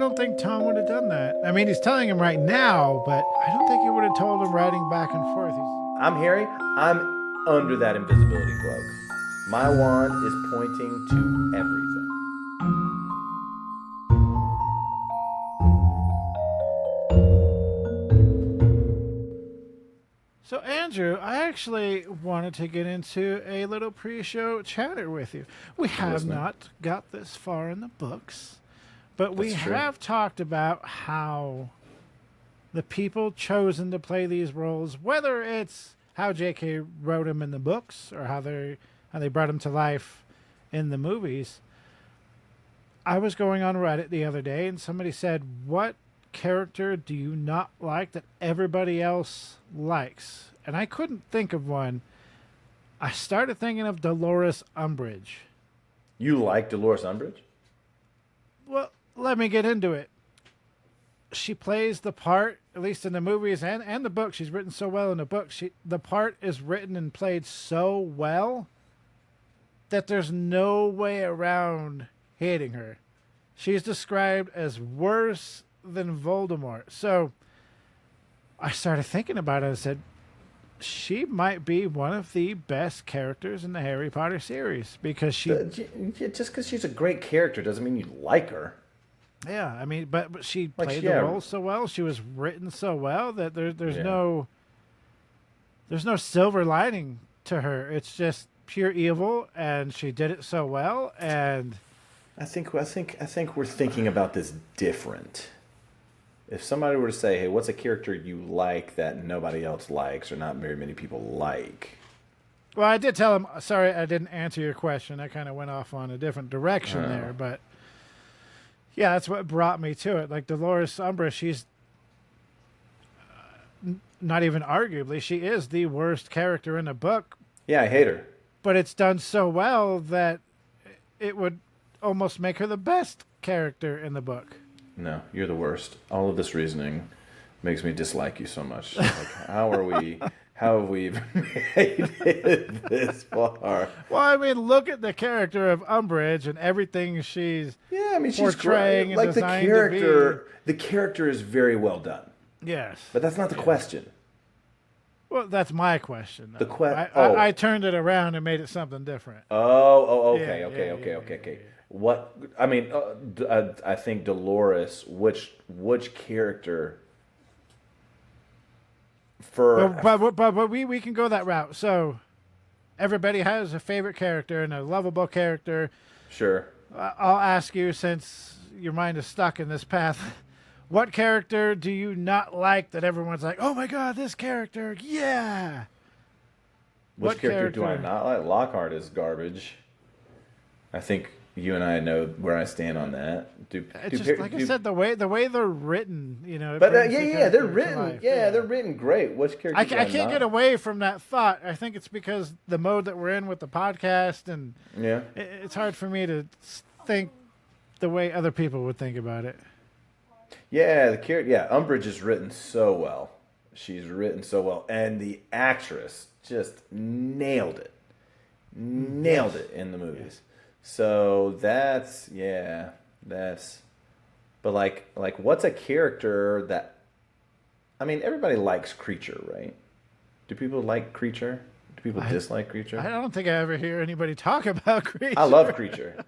don't think Tom would have done that. I mean, he's telling him right now, but I don't think he would have told him writing back and forth. I'm Harry. I'm under that invisibility cloak. My wand is pointing to everything. So, Andrew, I actually wanted to get into a little pre-show chatter with you. We have not got this far in the books, but we have talked about how the people chosen to play these roles, whether it's how J.K. wrote them in the books or how they brought them to life in the movies. I was going on Reddit the other day, and somebody said, "What character do you not like that everybody else likes?" And I couldn't think of one. I started thinking of Dolores Umbridge. You like Dolores Umbridge? Well, let me get into it. She plays the part, at least in the movies and the book. She's written so well in the book. The part is written and played so well that there's no way around hating her. She's described as worse than Voldemort. So I started thinking about it and said, she might be one of the best characters in the Harry Potter series because just because she's a great character doesn't mean you like her. Yeah, I mean, but she played the role so well. She was written so well that there's no silver lining to her. It's just pure evil, and she did it so well. And I think we're thinking about this different. If somebody were to say, "Hey, what's a character you like that nobody else likes or not very many people like?" Well, I did tell him, sorry, I didn't answer your question. I kind of went off on a different direction there, but yeah, that's what brought me to it. Like Dolores Umbridge, she's not even arguably, she is the worst character in the book. Yeah, I hate her. But it's done so well that it would almost make her the best character in the book. No, you're the worst. All of this reasoning makes me dislike you so much. Like, how have we even made it this far? Well, I mean, look at the character of Umbridge and everything she's portraying and designed to be. The character is very well done. Yes. But that's not the question. Well, that's my question. I turned it around and made it something different. Okay. What I mean, I think Dolores. Which character? But we can go that route. So everybody has a favorite character and a lovable character. Sure. I'll ask you, since your mind is stuck in this path, what character do you not like that everyone's like, "Oh my God, this character, yeah"? Which character do I not like? Lockhart is garbage. I think you and I know where I stand on that. I said, the way they're written, you know. But they're written. They're written great. Which character? I can't get away from that thought. I think it's because the mode that we're in with the podcast, and it's hard for me to think the way other people would think about it. Yeah, Umbridge is written so well. She's written so well, and the actress just nailed it in the movies. So but like what's a character that, I mean, everybody likes Creature, right? Do people like Creature? Do people dislike Creature? I don't think I ever hear anybody talk about Creature. I love Creature.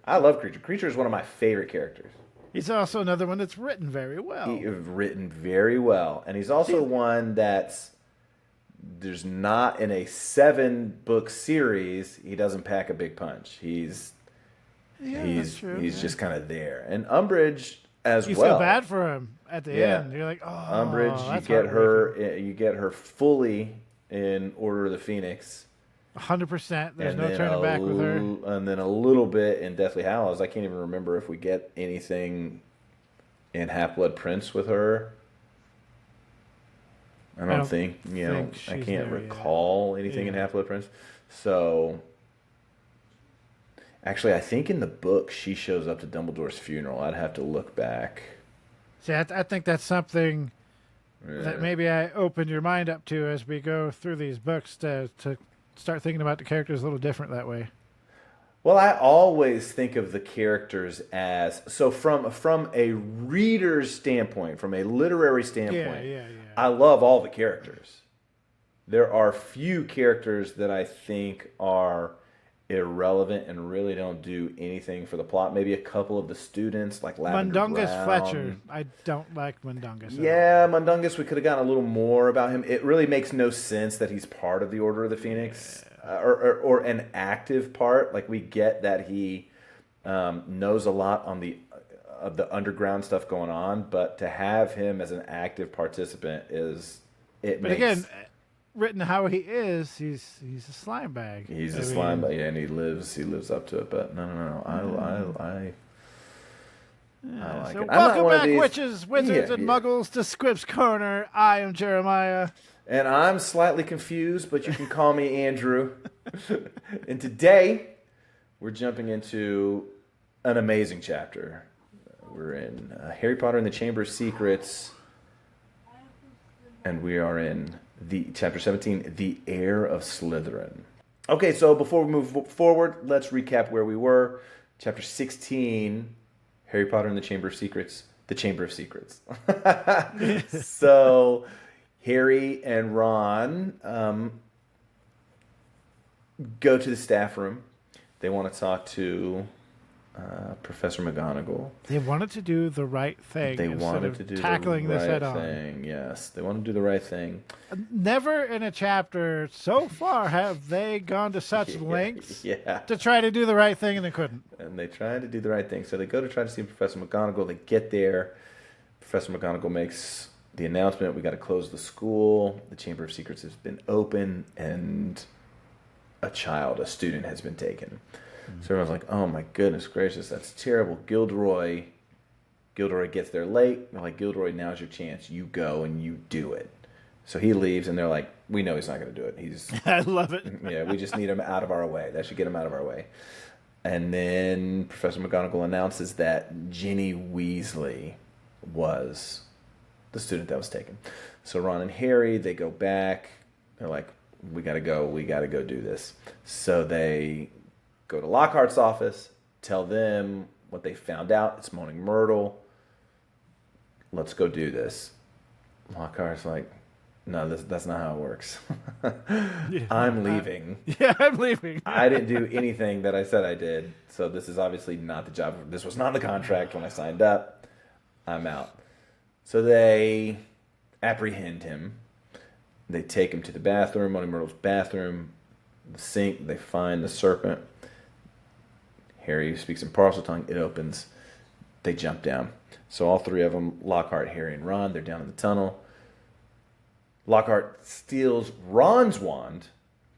Creature is one of my favorite characters. He's also another one that's written very well. And he's also one that's, there's not in a 7-book series, he doesn't pack a big punch. He's just kind of there. And Umbridge as you well. You feel bad for him at the end. You're like, oh, Umbridge, you get her fully in Order of the Phoenix. 100%. There's no turning back with her. And then a little bit in Deathly Hallows. I can't even remember if we get anything in Half-Blood Prince with her. I don't think I can't recall anything in Half-Blood Prince. So, actually, I think in the book she shows up to Dumbledore's funeral. I'd have to look back. See, I think that's something that maybe I opened your mind up to as we go through these books to start thinking about the characters a little different that way. Well, I always think of the characters as so from a reader's standpoint, from a literary standpoint. Yeah. I love all the characters. There are few characters that I think are irrelevant and really don't do anything for the plot. Maybe a couple of the students, like Lavender Mundungus Brown. Fletcher. I don't like Mundungus. Yeah, Mundungus, we could have gotten a little more about him. It really makes no sense that he's part of the Order of the Phoenix, or an active part. Like, we get that he knows a lot on the of the underground stuff going on, but to have him as an active participant again, written how he is, he's a slime bag. He's a slime bag, and he lives up to it. But no. I like it. Welcome back, witches, wizards, and muggles to Squibs Corner. I am Jeremiah. And I'm slightly confused, but you can call me Andrew. And today, we're jumping into an amazing chapter. We're in Harry Potter and the Chamber of Secrets. And we are in chapter 17, The Heir of Slytherin. Okay, so before we move forward, let's recap where we were. Chapter 16, Harry Potter and the Chamber of Secrets. The Chamber of Secrets. So Harry and Ron go to the staff room. They want to talk to Professor McGonagall. They wanted to do the right thing. They wanted to do tackling the this right head on. thing. Yes, they want to do the right thing. Never in a chapter so far have they gone to such lengths to try to do the right thing, and they couldn't. And they tried to do the right thing. So they go to try to see Professor McGonagall. They get there. Professor McGonagall makes the announcement, we got to close the school. The Chamber of Secrets has been open, and a student, has been taken. So everyone's like, oh my goodness gracious, that's terrible. Gilderoy gets there late. They're like, Gilderoy, now's your chance. You go and you do it. So he leaves, and they're like, we know he's not going to do it. I love it. Yeah, we just need him out of our way. That should get him out of our way. And then Professor McGonagall announces that Ginny Weasley was the student that was taken. So Ron and Harry, they go back. They're like, we got to go do this. So they go to Lockhart's office, tell them what they found out. It's Moaning Myrtle. Let's go do this. Lockhart's like, no, that's not how it works. I'm leaving. I'm leaving. I didn't do anything that I said I did, so this is obviously not the job. This was not the contract when I signed up. I'm out. So they apprehend him. They take him to the bathroom, Moaning Myrtle's bathroom, the sink. They find the serpent. Harry speaks in Parseltongue. It opens. They jump down. So all three of them, Lockhart, Harry, and Ron, they're down in the tunnel. Lockhart steals Ron's wand.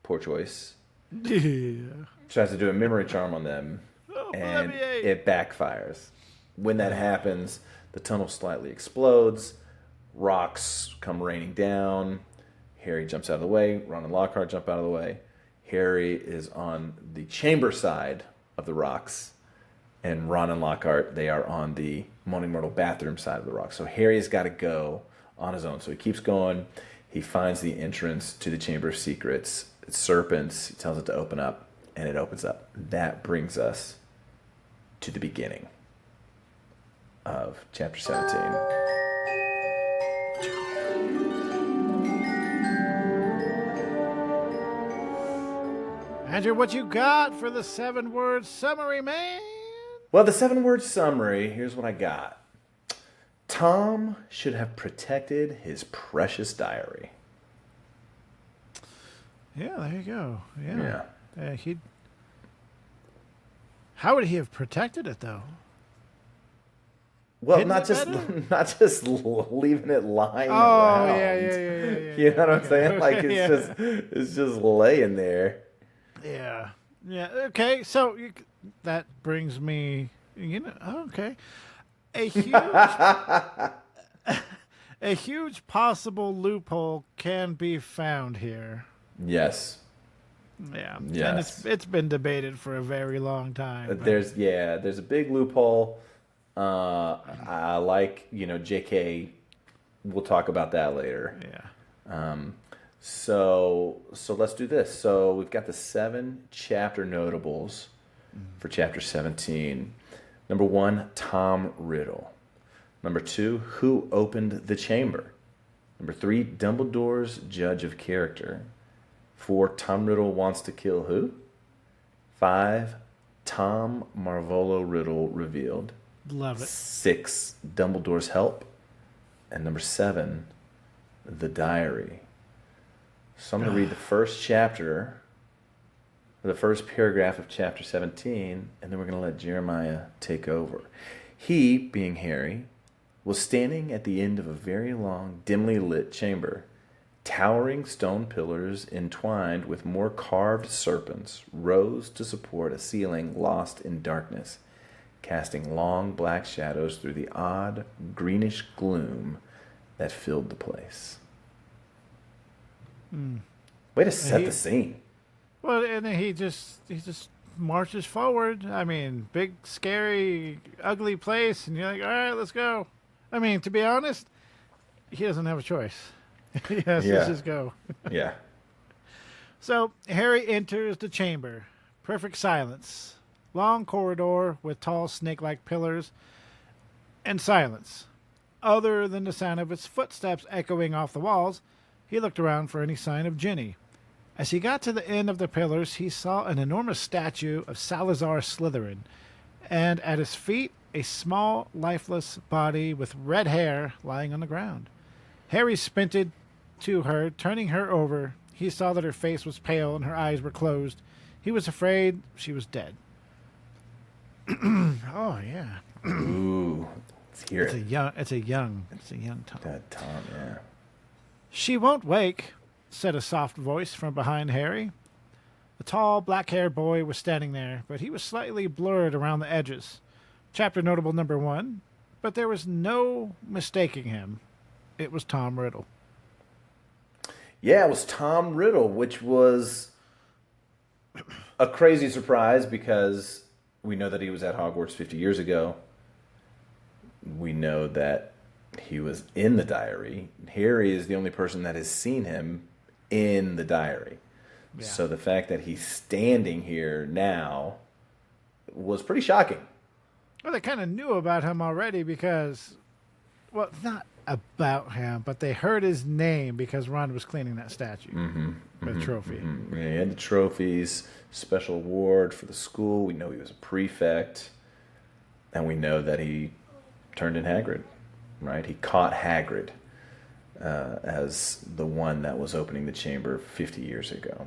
Poor choice. Yeah. Tries to do a memory charm on them, and it backfires. When that happens, the tunnel slightly explodes. Rocks come raining down. Harry jumps out of the way. Ron and Lockhart jump out of the way. Harry is on the chamber side of the rocks, and Ron and Lockhart, they are on the Moaning Myrtle bathroom side of the rocks. So Harry's got to go on his own. So he keeps going. He finds the entrance to the Chamber of Secrets. It's serpents. He tells it to open up, and it opens up. That brings us to the beginning of chapter 17. Andrew, what you got for the 7-word summary, man? Well, the 7-word summary, here's what I got. Tom should have protected his precious diary. Yeah, there you go. Yeah. How would he have protected it, though? Well, not just leaving it lying around. Oh, yeah. You know what I'm saying? Like, it's just laying there. Yeah. Okay. So that brings me, okay, a huge possible loophole can be found here. Yes. Yeah. Yes. And it's been debated for a very long time. There's a big loophole. I like, JK. We'll talk about that later. Yeah. So let's do this. So we've got the 7 chapter notables. for chapter 17. Number 1, Tom Riddle. Number 2, who opened the chamber? Number 3, Dumbledore's judge of character. 4, Tom Riddle wants to kill who? 5, Tom Marvolo Riddle revealed. Love it. 6, Dumbledore's help. And number 7, the diary. So I'm going to read the first chapter, the first paragraph of chapter 17, and then we're going to let Jeremiah take over. He, being Harry, was standing at the end of a very long, dimly lit chamber. Towering stone pillars entwined with more carved serpents rose to support a ceiling lost in darkness, casting long black shadows through the odd greenish gloom that filled the place. Way to set the scene. Well, and then he just marches forward. I mean, big, scary, ugly place, and you're like, all right, let's go. I mean, to be honest, he doesn't have a choice. He has to just go. Yeah. So Harry enters the chamber. Perfect silence. Long corridor with tall snake-like pillars and silence. Other than the sound of its footsteps echoing off the walls, he looked around for any sign of Ginny. As he got to the end of the pillars, he saw an enormous statue of Salazar Slytherin, and at his feet, a small, lifeless body with red hair lying on the ground. Harry sprinted to her, turning her over. He saw that her face was pale and her eyes were closed. He was afraid she was dead. Oh, yeah. Ooh, let's hear it. It's a young Tom. That Tom, yeah. She won't wake, said a soft voice from behind Harry. The tall, black-haired boy was standing there, but he was slightly blurred around the edges. Chapter notable number 1, but there was no mistaking him. It was Tom Riddle. Yeah, it was Tom Riddle, which was a crazy surprise because we know that he was at Hogwarts 50 years ago. We know that he was in the diary. Harry is the only person that has seen him in the diary. Yeah. So the fact that he's standing here now was pretty shocking. Well, they kind of knew about him already because, well, not about him, but they heard his name because Ron was cleaning that statue with a trophy. Yeah, he had the trophies, special award for the school. We know he was a prefect, and we know that he turned in Hagrid, right? He caught Hagrid as the one that was opening the chamber 50 years ago.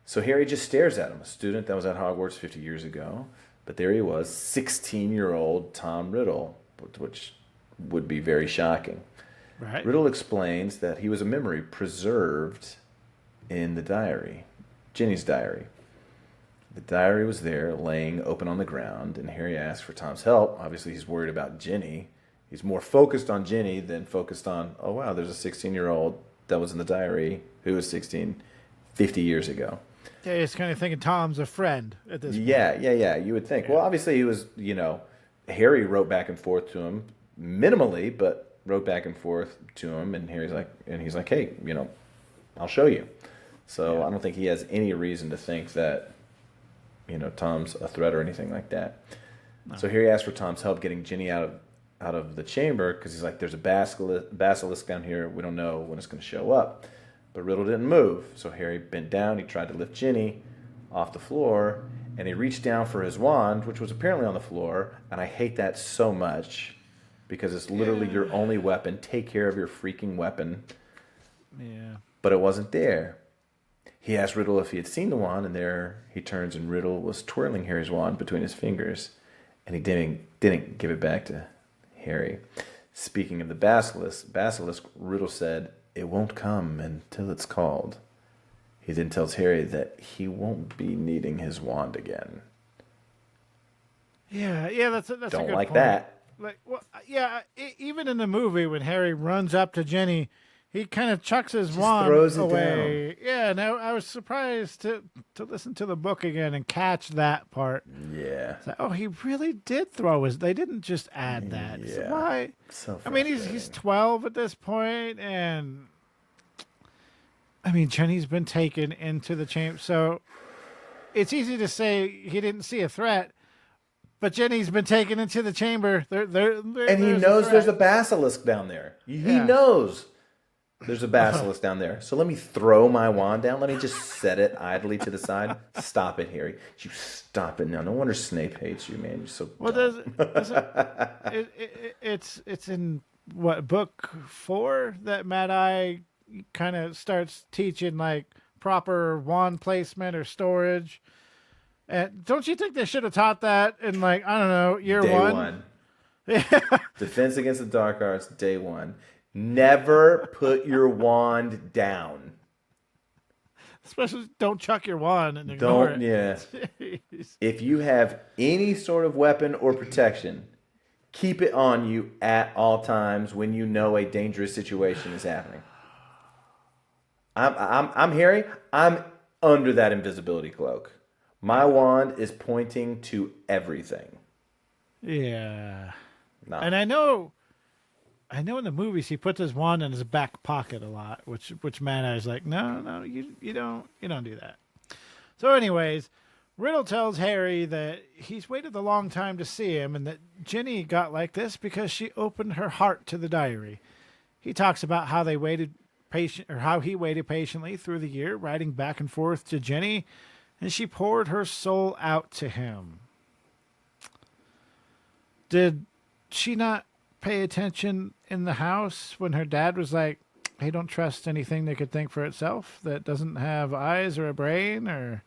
So Harry just stares at him, a student that was at Hogwarts 50 years ago. But there he was, 16-year-old Tom Riddle, which would be very shocking. Right. Riddle explains that he was a memory preserved in the diary, Ginny's diary. The diary was there, laying open on the ground, and Harry asked for Tom's help. Obviously, he's worried about Ginny. He's more focused on Ginny than focused on, oh, wow, there's a 16-year-old that was in the diary who was 16 50 years ago. Yeah, he's kind of thinking Tom's a friend at this point. Yeah, you would think. Yeah. Well, obviously he was, Harry wrote back and forth to him, minimally, but wrote back and forth to him, and he's like, hey, I'll show you. So I don't think he has any reason to think that, Tom's a threat or anything like that. No. So Harry asked for Tom's help getting Ginny out of the chamber, because he's like, there's a basilisk down here. We don't know when it's going to show up. But Riddle didn't move, so Harry bent down. He tried to lift Ginny off the floor, and he reached down for his wand, which was apparently on the floor. And I hate that so much because it's literally your only weapon. Take care of your freaking weapon. Yeah. But it wasn't there. He asked Riddle if he had seen the wand, and there he turns, and Riddle was twirling Harry's wand between his fingers, and he didn't give it back to Harry. Speaking of the basilisk, Riddle said, "It won't come until it's called." He then tells Harry that he won't be needing his wand again. Yeah, that's a good like point. That. Like, well, yeah, even in the movie when Harry runs up to Ginny, he kind of chucks his wand throws it away. down. Yeah, and I was surprised to listen to the book again and catch that part. Yeah. Like, oh, he really did throw his. They didn't just add that. Yeah. So why? So I mean, he's 12 at this point, and I mean, Ginny's been taken into the chamber. So it's easy to say he didn't see a threat, but Ginny's been taken into the chamber. And he knows there's a basilisk down there. He knows there's a basilisk down there. So let me throw my wand down. Let me just set it idly to the side. Stop it, Harry. You stop it now. No wonder Snape hates you, man. You're so dumb. It's in what, book 4 that Mad Eye kind of starts teaching like proper wand placement or storage. And don't you think they should have taught that in, like, I don't know, year Day 1? Yeah. Defense against the dark arts, day 1. Never put your wand down. Especially don't chuck your wand and ignore it. Yeah. If you have any sort of weapon or protection, keep it on you at all times when you know a dangerous situation is happening. I'm Harry. I'm under that invisibility cloak. My wand is pointing to everything. Yeah. No. And I know in the movies he puts his wand in his back pocket a lot, which Mad Eye's like, no, you don't do that. So anyways, Riddle tells Harry that he's waited a long time to see him and that Ginny got like this because she opened her heart to the diary. He talks about how he waited patiently through the year, writing back and forth to Ginny, and she poured her soul out to him. Did she not pay attention in the house when her dad was like, hey, don't trust anything that could think for itself, that doesn't have eyes or a brain? Or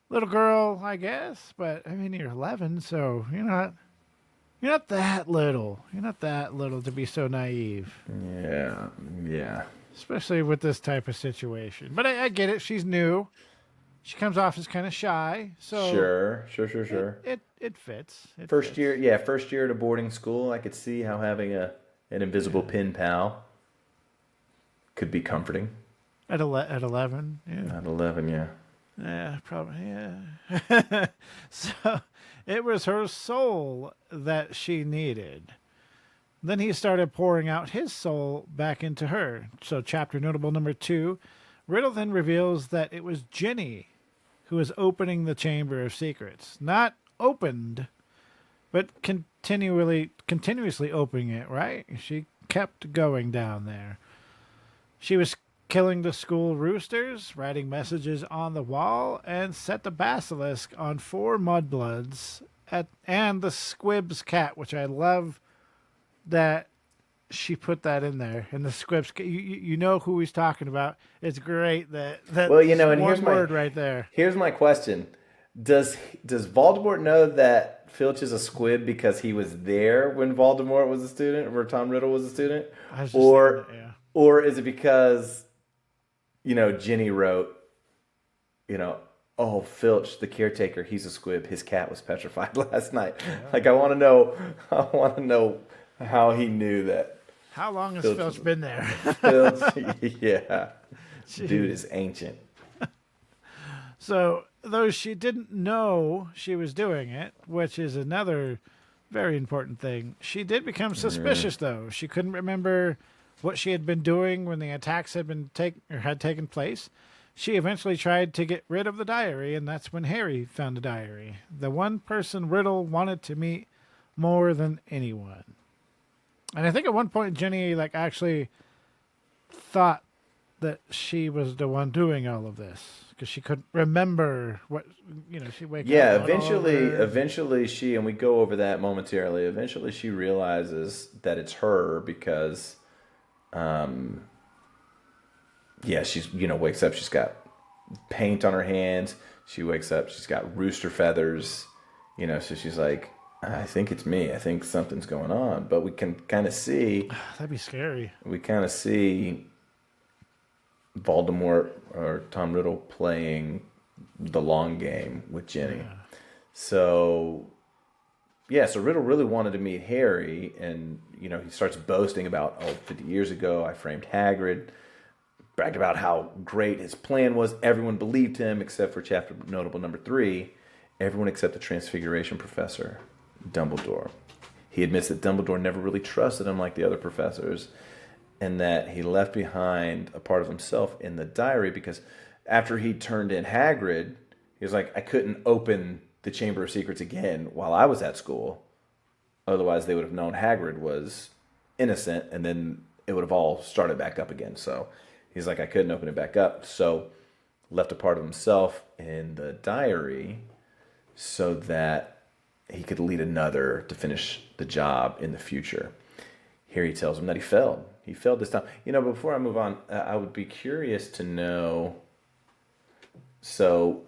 little girl, I guess, but I mean, you're 11, so you're not that little. You're not that little to be so naive. Yeah. Especially with this type of situation. But I get it. She's new. She comes off as kind of shy, so Sure. It fits. First year at a boarding school, I could see how having an invisible pen pal could be comforting. At 11, yeah. At 11, yeah. Yeah, probably, yeah. So it was her soul that she needed. Then he started pouring out his soul back into her. So chapter notable number 2, Riddle then reveals that it was Ginny who was opening the Chamber of Secrets. Not opened, but continuously opening it, right? She kept going down there. She was killing the school roosters, writing messages on the wall, and set the basilisk on 4 mudbloods and the Squibs cat, which I love that she put that in there. And the Squibs, you know who he's talking about. It's great that well, you know, and one here's word right there. Here's my question: Does Voldemort know that Filch is a squib because he was there when Voldemort was a student, or Tom Riddle was a student, or is it because, you know, Ginny wrote, you know, oh, Filch, the caretaker, he's a squib. His cat was petrified last night. Yeah. Like, I want to know how he knew that. How long has Filch been there? Filch, yeah. Jeez. Dude is ancient. So, though she didn't know she was doing it, which is another very important thing, she did become suspicious, though. She couldn't remember what she had been doing when the attacks had taken place. She eventually tried to get rid of the diary, and that's when Harry found the diary. The one person Riddle wanted to meet more than anyone. And I think at one point Ginny actually thought that she was the one doing all of this because she couldn't remember what, she wakes up. Yeah, eventually she, and we go over that momentarily, eventually she realizes that it's her because she's, wakes up, she's got paint on her hands. She wakes up, she's got rooster feathers, so she's like, I think it's me. I think something's going on. But we can kind of see... That'd be scary. We kind of see Voldemort or Tom Riddle playing the long game with Ginny. Yeah. So Riddle really wanted to meet Harry. And, he starts boasting about, 50 years ago, I framed Hagrid. Bragged about how great his plan was. Everyone believed him, except for chapter notable number 3. Everyone except the Transfiguration Professor, Dumbledore. He admits that Dumbledore never really trusted him like the other professors, and that he left behind a part of himself in the diary because after he turned in Hagrid, He was like, I couldn't open the Chamber of Secrets again while I was at school. Otherwise, they would have known Hagrid was innocent, and then it would have all started back up again. So he's like, I couldn't open it back up. So left a part of himself in the diary so that he could lead another to finish the job in the future. Here he tells him that he failed. He failed this time. Before I move on, I would be curious to know. So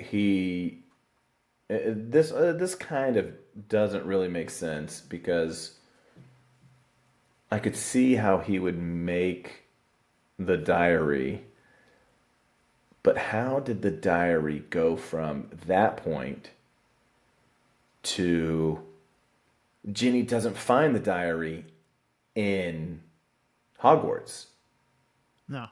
this kind of doesn't really make sense because I could see how he would make the diary, but how did the diary go from that point to Ginny doesn't find the diary in Hogwarts? No.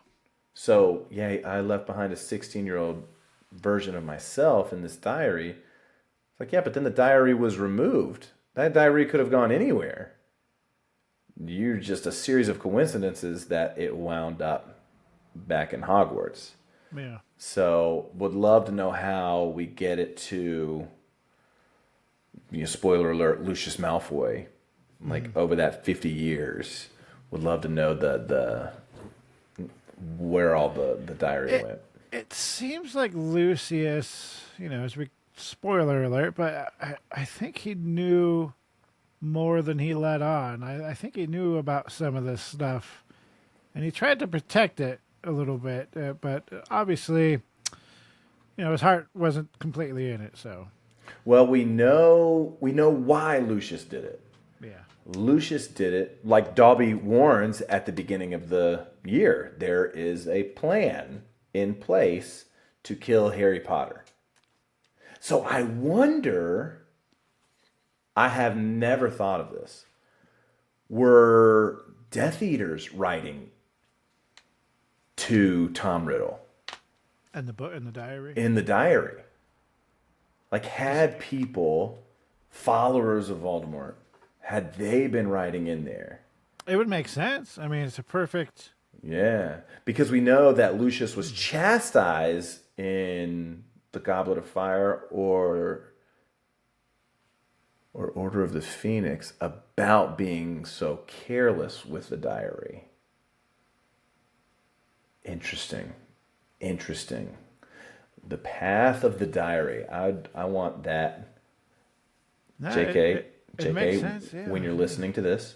So, yeah, I left behind a 16-year-old version of myself in this diary. It's like, yeah, but then the diary was removed. That diary could have gone anywhere. You're just a series of coincidences that it wound up back in Hogwarts. Yeah. So, would love to know how we get it to, spoiler alert, Lucius Malfoy, over that 50 years. Would love to know the where all the diary went. It seems like Lucius, as we spoiler alert, but I think he knew more than he let on. I think he knew about some of this stuff, and he tried to protect it a little bit, but obviously, his heart wasn't completely in it. So, well, we know why Lucius did it. Yeah, Lucius did it like Dobby warns at the beginning of the year. There is a plan in place to kill Harry Potter. So I wonder, I have never thought of this. Were Death Eaters writing to Tom Riddle? And the book, in the diary? In the diary. Like, had people, followers of Voldemort, had they been writing in there? It would make sense. I mean, it's a perfect... Yeah, because we know that Lucius was chastised in the Goblet of Fire or Order of the Phoenix about being so careless with the diary. Interesting. The path of the diary. I want that. No, JK, it makes sense, yeah. When you're listening to this,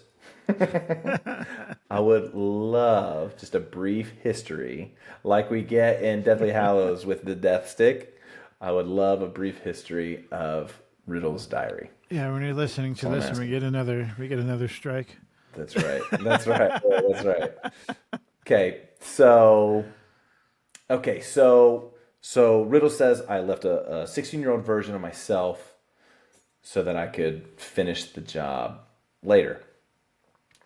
I would love just a brief history, like we get in Deathly Hallows with the Death Stick. I would love a brief history of Riddle's diary. Yeah, when you're listening to this, and we get another strike. That's right. That's right. That's right. Okay, so Riddle says I left a 16-year-old version of myself so that I could finish the job later.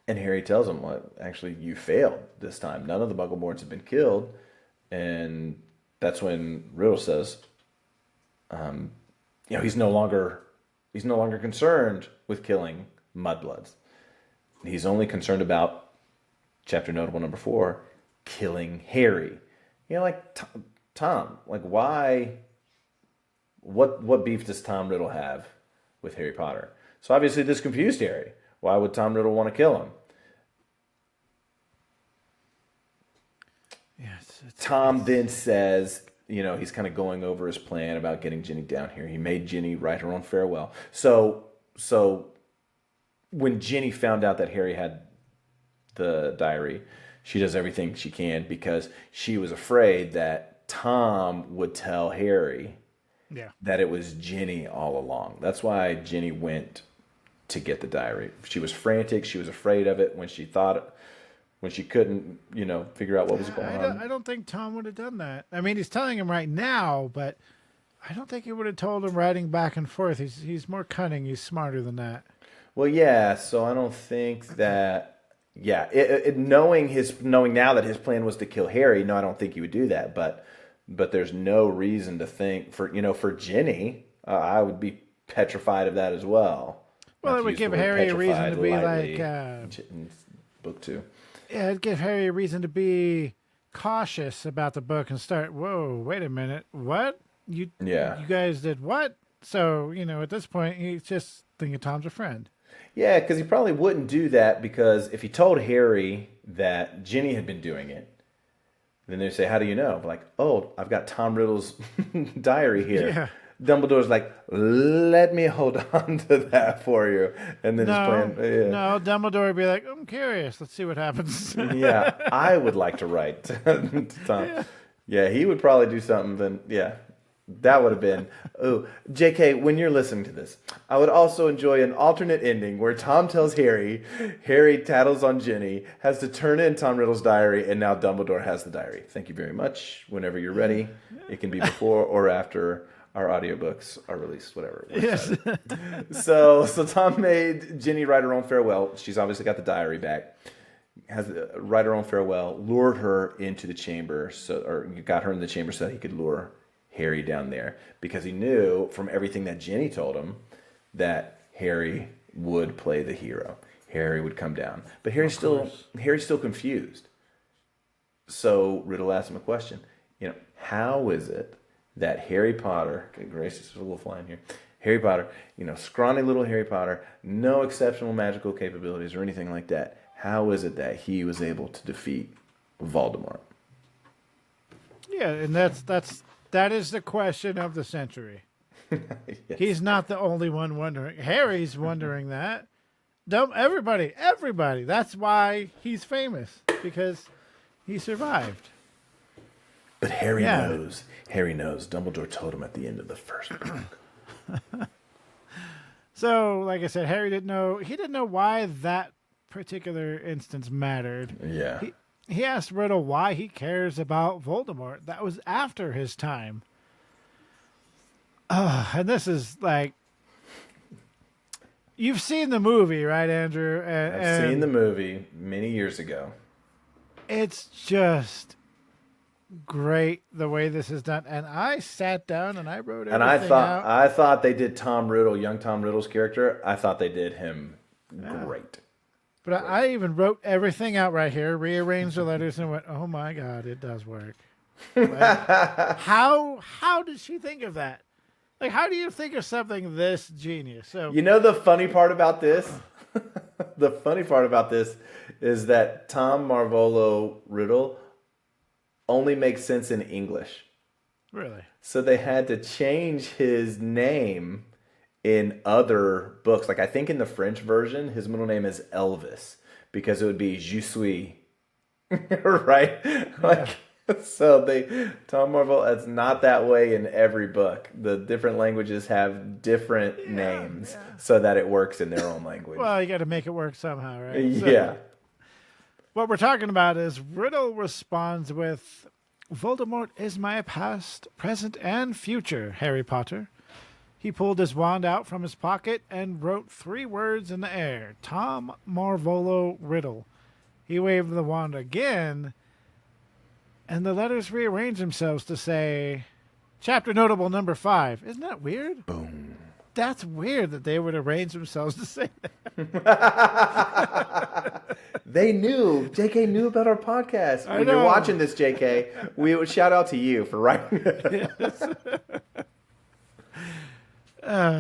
And Harry tells him, well, actually, you failed this time. None of the Muggleborns have been killed. And that's when Riddle says, he's no longer concerned with killing mudbloods. He's only concerned about, chapter notable number 4, killing Harry. Tom, why? What beef does Tom Riddle have with Harry Potter? So obviously this confused Harry. Why would Tom Riddle want to kill him? Yes. Tom then says, he's kind of going over his plan about getting Ginny down here. He made Ginny write her own farewell. So when Ginny found out that Harry had the diary, she does everything she can because she was afraid that Tom would tell Harry that it was Ginny all along. That's why Ginny went to get the diary. She was frantic. She was afraid of it when she couldn't, figure out what was going on. I don't think Tom would have done that. I mean, he's telling him right now, but I don't think he would have told him writing back and forth. He's more cunning. He's smarter than that. Well, yeah. So I don't think that. Yeah, knowing now that his plan was to kill Harry. No, I don't think he would do that. But there's no reason to think for Ginny. I would be petrified of that as well. Well, it would give Harry a reason to be like... book 2. Yeah, it'd give Harry a reason to be cautious about the book and start, whoa, wait a minute, what? You Yeah. you guys did what? So, at this point, he's just thinking Tom's a friend. Yeah, because he probably wouldn't do that because if he told Harry that Ginny had been doing it, then they say, "How do you know?" Like, "Oh, I've got Tom Riddle's diary here." Yeah. Dumbledore's like, "Let me hold on to that for you," and then No, Dumbledore would be like, I'm curious. Let's see what happens. yeah, I would like to write to Tom. Yeah, he would probably do something. Then that would have been. Oh, JK, when you're listening to this, I would also enjoy an alternate ending where Tom tells Harry tattles on Ginny, has to turn in Tom Riddle's diary, and now Dumbledore has the diary. Thank you very much. Whenever you're ready, it can be before or after our audiobooks are released, whatever. Yes. So Tom made Ginny write her own farewell. She's obviously got the diary back. Has write her own farewell, lured her into the chamber, or got her in the chamber so that he could lure Harry down there, because he knew from everything that Ginny told him that Harry would play the hero. Harry would come down, but Harry's still confused. So Riddle asked him a question. How is it that Harry Potter, good gracious, there's a little fly in here. Harry Potter, scrawny little Harry Potter, no exceptional magical capabilities or anything like that. How is it that he was able to defeat Voldemort? Yeah, and that is the question of the century. Yes. He's not the only one wondering. Harry's wondering that. Everybody. That's why he's famous, because he survived. But Harry knows. Harry knows. Dumbledore told him at the end of the first book. So, like I said, Harry didn't know. He didn't know why that particular instance mattered. Yeah. He asked Riddle why he cares about Voldemort. That was after his time. And this is like... You've seen the movie, right, Andrew? I've seen the movie many years ago. It's just great the way this is done. And I sat down and I wrote everything out. I thought they did Tom Riddle, young Tom Riddle's character. I thought they did him great. But I even wrote everything out right here, rearranged the letters, and went, "Oh my God, it does work." Like, how did she think of that? Like, how do you think of something this genius? So the funny part about this, the funny part about this is that Tom Marvolo Riddle only makes sense in English. Really? So they had to change his name in other books. Like I think in the French version, his middle name is Elvis because it would be Je suis. Right? Like so Tom Marvolo, it's not that way in every book. The different languages have different names so that it works in their own language. Well, you got to make it work somehow, right? Yeah. What we're talking about is Riddle responds with, "Voldemort is my past, present, and future, Harry Potter." He pulled his wand out from his pocket and wrote 3 words in the air. Tom Marvolo Riddle. He waved the wand again, and the letters rearranged themselves to say, Chapter Notable number 5. Isn't that weird? Boom. That's weird that they would arrange themselves to say that. They knew. JK knew about our podcast. When you're watching this, JK, we would shout out to you for writing it.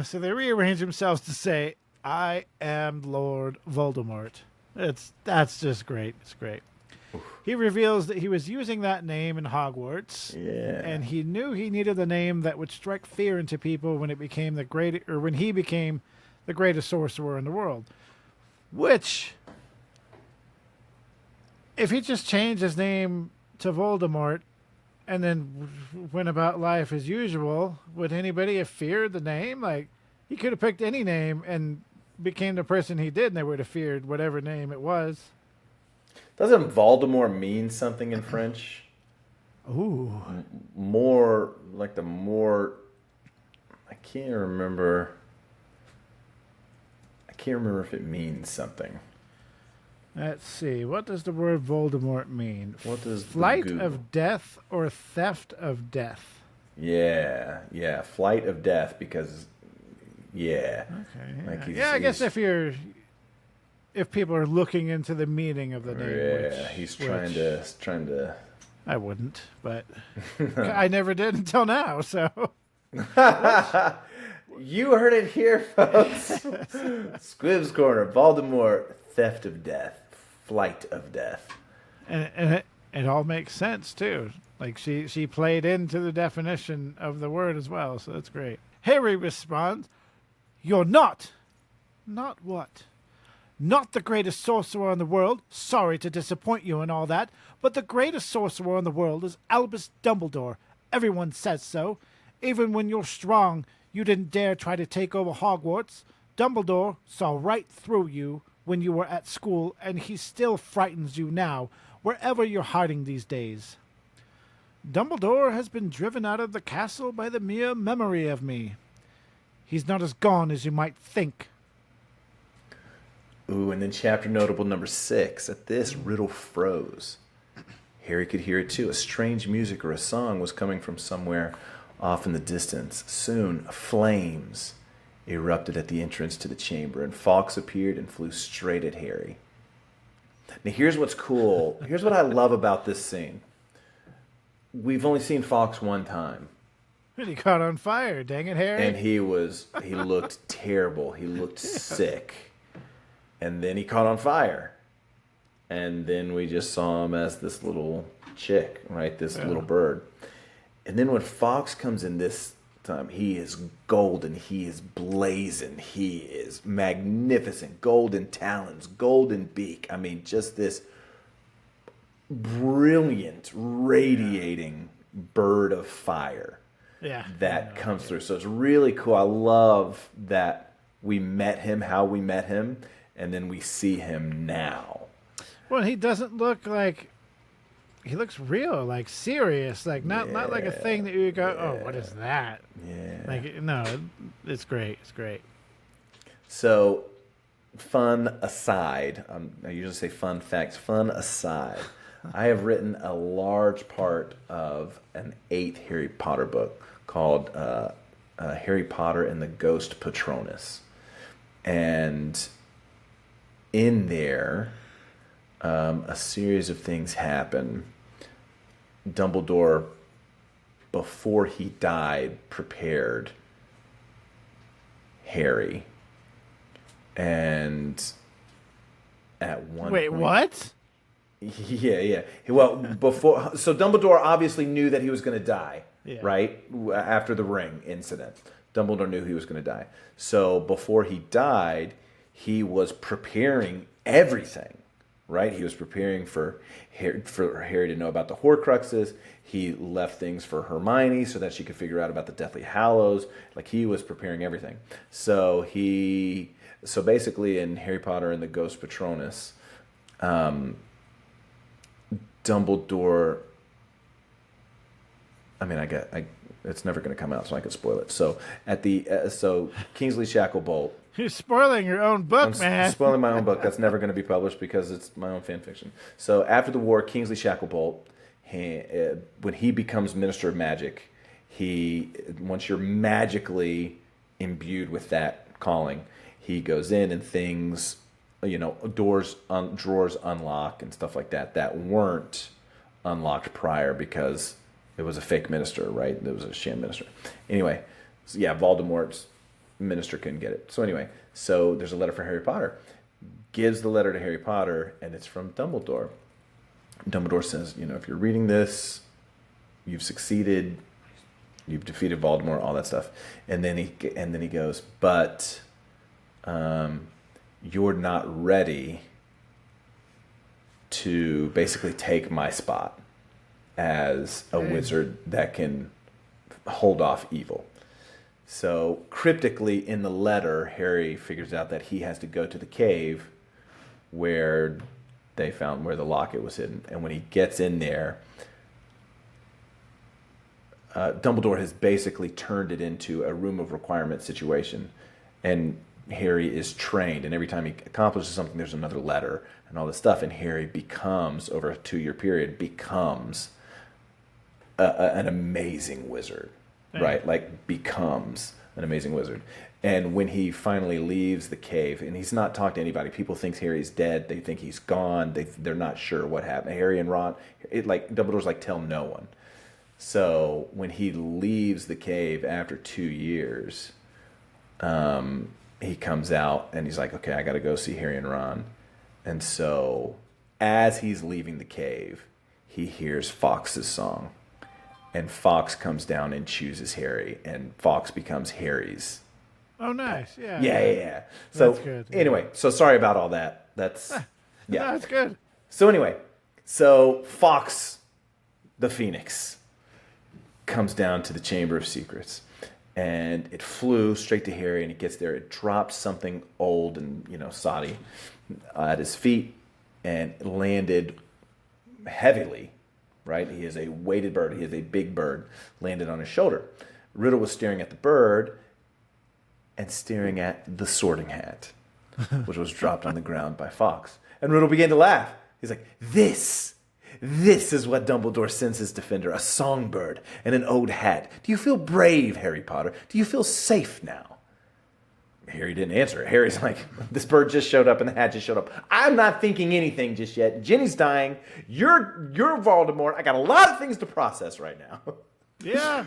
So they rearrange themselves to say, "I am Lord Voldemort." That's just great. It's great. Oof. He reveals that he was using that name in Hogwarts, and he knew he needed a name that would strike fear into people when he became the greatest sorcerer in the world. Which, if he just changed his name to Voldemort and then went about life as usual, would anybody have feared the name? Like, he could have picked any name and became the person he did, and they would have feared whatever name it was. Doesn't Voldemort mean something in French? Ooh. I can't remember if it means something. Let's see. What does the word Voldemort mean? What does flight of death or theft of death? Yeah. Flight of death because, Okay. I guess if people are looking into the meaning of the name. Yeah, he's trying to I wouldn't, but I never did until now, so. You heard it here, folks. Squibs Corner, Voldemort, theft of death, flight of death. And it all makes sense, too. Like, she played into the definition of the word as well, so that's great. Harry responds, "You're not." "Not what?" "Not the greatest sorcerer in the world. Sorry to disappoint you and all that, but the greatest sorcerer in the world is Albus Dumbledore. Everyone says so. Even when you're strong, you didn't dare try to take over Hogwarts. Dumbledore saw right through you when you were at school, and he still frightens you now, wherever you're hiding these days. Dumbledore has been driven out of the castle by the mere memory of me. He's not as gone as you might think." Ooh, and then chapter notable number 6. At this, Riddle froze. Harry could hear it too. A strange music or a song was coming from somewhere off in the distance. Soon, flames erupted at the entrance to the chamber, and Fawks appeared and flew straight at Harry. Now, here's what's cool. Here's what I love about this scene. We've only seen Fawks one time. And he caught on fire. Dang it, Harry. And he looked terrible. He looked sick. And then he caught on fire. And then we just saw him as this little chick, right? This little bird. And then when Fawks comes in this time, he is golden. He is blazing. He is magnificent. Golden talons, golden beak. I mean, just this brilliant, radiating bird of fire that comes through. So it's really cool. I love that we met him, how we met him, and then we see him now. Well, he doesn't look like... He looks real, like serious, like not like a thing that you go, "Oh, what is that?" Yeah. Like, no, it's great. It's great. So, fun aside, I usually say fun facts. Fun aside, I have written a large part of an 8th Harry Potter book called Harry Potter and the Ghost Patronus. And in there, a series of things happen. Dumbledore, before he died, prepared Harry. And at one Wait, point, what? Yeah. Well, so Dumbledore obviously knew that he was going to die, right? After the ring incident. Dumbledore knew he was going to die. So before he died, he was preparing everything, right? He was preparing for Harry to know about the Horcruxes. He left things for Hermione so that she could figure out about the Deathly Hallows. Like, he was preparing everything. So basically in Harry Potter and the Ghost Patronus, Dumbledore, I mean, it's never going to come out, so I could spoil it. So Kingsley Shacklebolt. You're spoiling your own book, man. I'm spoiling my own book. That's never going to be published because it's my own fan fiction. So after the war, Kingsley Shacklebolt, when he becomes Minister of Magic, once you're magically imbued with that calling, he goes in and things, drawers unlock and stuff like that weren't unlocked prior because it was a fake minister, right? It was a sham minister. Anyway, so Voldemort's minister couldn't get it. So anyway, there's a letter for Harry Potter. Gives the letter to Harry Potter, and it's from Dumbledore. Dumbledore says, if you're reading this, you've succeeded, you've defeated Voldemort, all that stuff. And then he goes, but you're not ready to basically take my spot as a wizard that can hold off evil. So cryptically in the letter, Harry figures out that he has to go to the cave where they found where the locket was hidden. And when he gets in there, Dumbledore has basically turned it into a room of requirement situation. And Harry is trained. And every time he accomplishes something, there's another letter and all this stuff. And Harry becomes, over a 2-year period, an amazing wizard. Right, like becomes an amazing wizard. And when he finally leaves the cave, and he's not talking to anybody, people think Harry's dead. They think he's gone. They're not sure what happened. Harry and Ron, Dumbledore's like, tell no one. So when he leaves the cave after 2 years, he comes out and he's like, okay, I got to go see Harry and Ron. And so as he's leaving the cave, he hears Fawks' song. And Fawks comes down and chooses Harry, and Fawks becomes Harry's. Oh, nice. Yeah. Yeah. So that's good. Anyway, so sorry about all that. That's yeah. That's good. So anyway, Fawks, the Phoenix, comes down to the Chamber of Secrets, and it flew straight to Harry, and it gets there. It drops something old and soddy at his feet, and landed heavily. Right, he is a weighted bird. He is a big bird, landed on his shoulder. Riddle was staring at the bird and staring at the Sorting Hat, which was dropped on the ground by Fawks. And Riddle began to laugh. He's like, This is what Dumbledore sends his defender, a songbird and an old hat. Do you feel brave, Harry Potter? Do you feel safe now? Harry didn't answer it. Harry's like, this bird just showed up and the hat just showed up. I'm not thinking anything just yet. Ginny's dying. You're Voldemort. I got a lot of things to process right now. Yeah.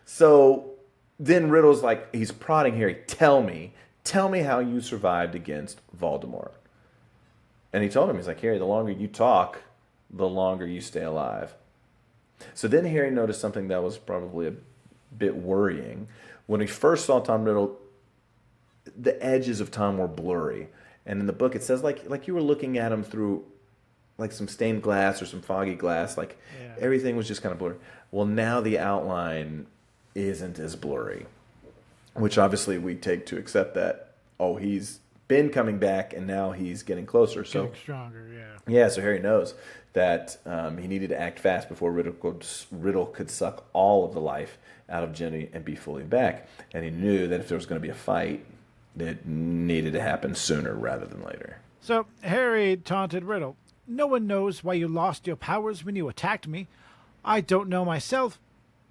So then Riddle's like, he's prodding Harry. Tell me how you survived against Voldemort. And he told him, he's like, Harry, the longer you talk, the longer you stay alive. So then Harry noticed something that was probably a bit worrying. When he first saw Tom Riddle, the edges of Tom were blurry. And in the book, it says like you were looking at him through like some stained glass or some foggy glass. Everything was just kind of blurry. Well, now the outline isn't as blurry, which obviously we take to accept that, he's been coming back and now he's getting closer. So getting stronger, Yeah, so Harry knows that he needed to act fast before Riddle could suck all of the life out of Ginny and be fully back. And he knew that if there was going to be a fight, it needed to happen sooner rather than later. So Harry taunted Riddle. No one knows why you lost your powers when you attacked me. I don't know myself,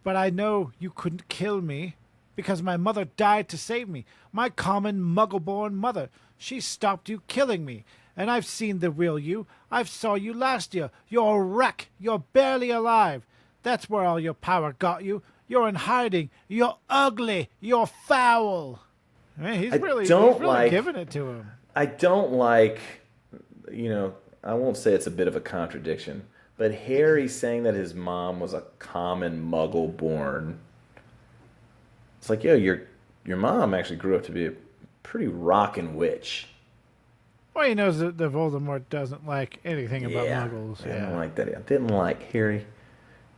but I know you couldn't kill me because my mother died to save me. My common muggle-born mother. She stopped you killing me. And I've seen the real you. I've saw you last year. You're a wreck. You're barely alive. That's where all your power got you. You're in hiding. You're ugly. You're foul. I mean, he's really giving it to him. I don't like, I won't say it's a bit of a contradiction, but Harry saying that his mom was a common muggle-born. It's like, your mom actually grew up to be a pretty rockin' witch. Well, he knows that the Voldemort doesn't like anything about muggles. I didn't like that. I didn't like, Harry,